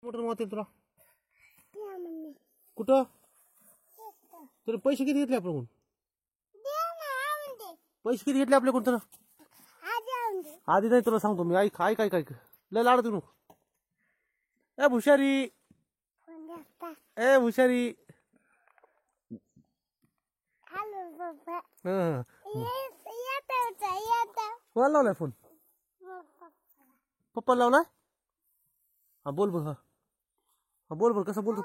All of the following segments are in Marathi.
मोटर मारते तुला कुठं तुला पैसे किती घेतले आपल्याकडून पैसे किती घेतले आपल्याकडून तुला आधी नाही तुला सांगतो मी ऐक ऐक ऐक ऐक लय लाड तू ए भुशारी ए भुशारी कोणाला लावलाय फोन पप्पा लावलाय हा बोल बोल हा बोल बोल कसं बोलतो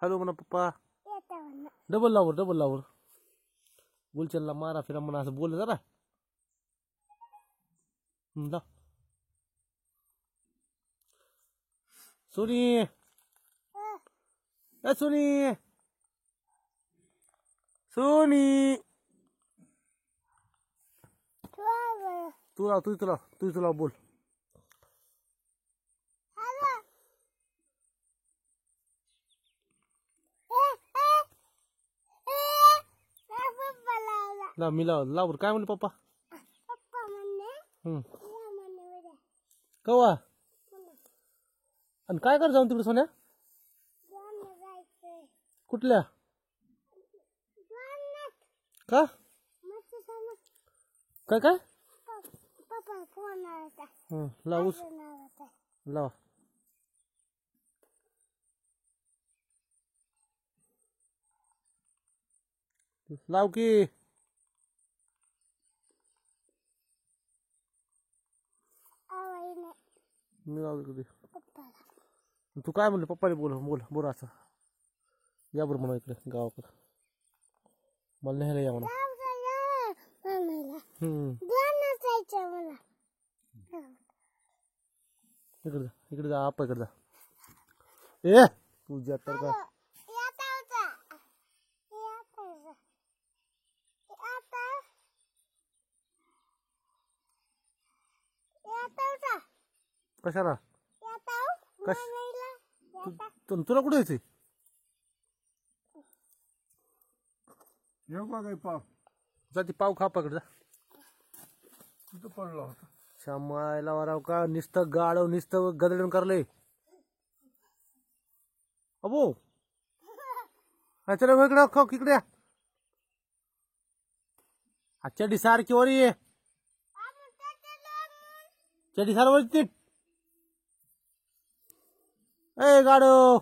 हॅलो म्हणा पप्पा डबल लावर बोल चल मारा फिरा म्हणा असं बोल जरा ला सोनी ए सोनी सोनी तुला बोल ला मी लावर काय म्हणले पप्पा कवा आणि काय कर जाऊन तिकडे सोन्या कुठल्या का काय काय लावूस लावा लाव की मी लावतो कधी तू काय म्हणलं पप्पाने बोल असं या बरं म्हणा इकडे गावाकडे मला न्यायला या म्हणा इकडे जा आपा इकडे जा ए तुझ्या तर का कशाला तुला कुठे यायचंय पाव जाती पाव खा पकड जा तिथं पडला होता श्यामायला वराव का नुसतं गाडव नुसतं गदडून करले अबो चला इकडे खाऊ इकडे चडी सारखी वर ये चडी सार वर तीट ए गाडो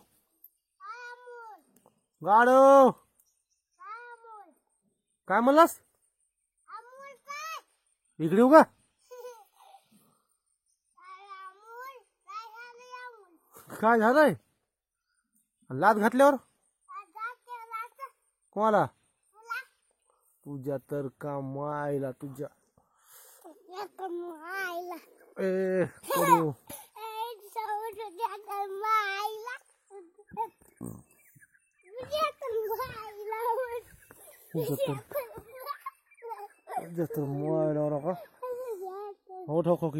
गाडो काय म्हणलास इकडे येऊ का काय झालंय लाद घातल्यावर कोणाला तुझ्या तर का मायला तुझ्या ए कोणी हो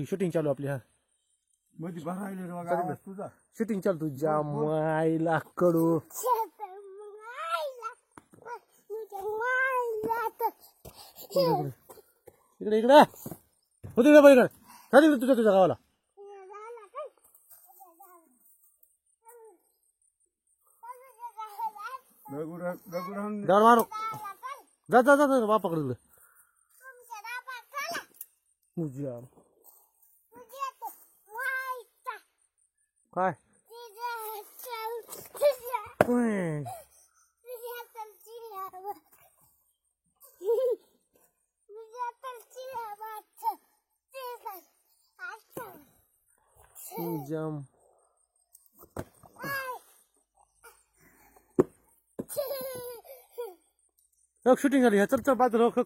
शूटिंग चालू आपली हा शूटिंग चालू तुझ्या मायला कडू इकडे इकडे होती ना इकडे चालेल तुझ्या गावाला मारो जा जा जा बापाकडे तुझ्या काय जम शूटिंग झाली चल चल बाजूला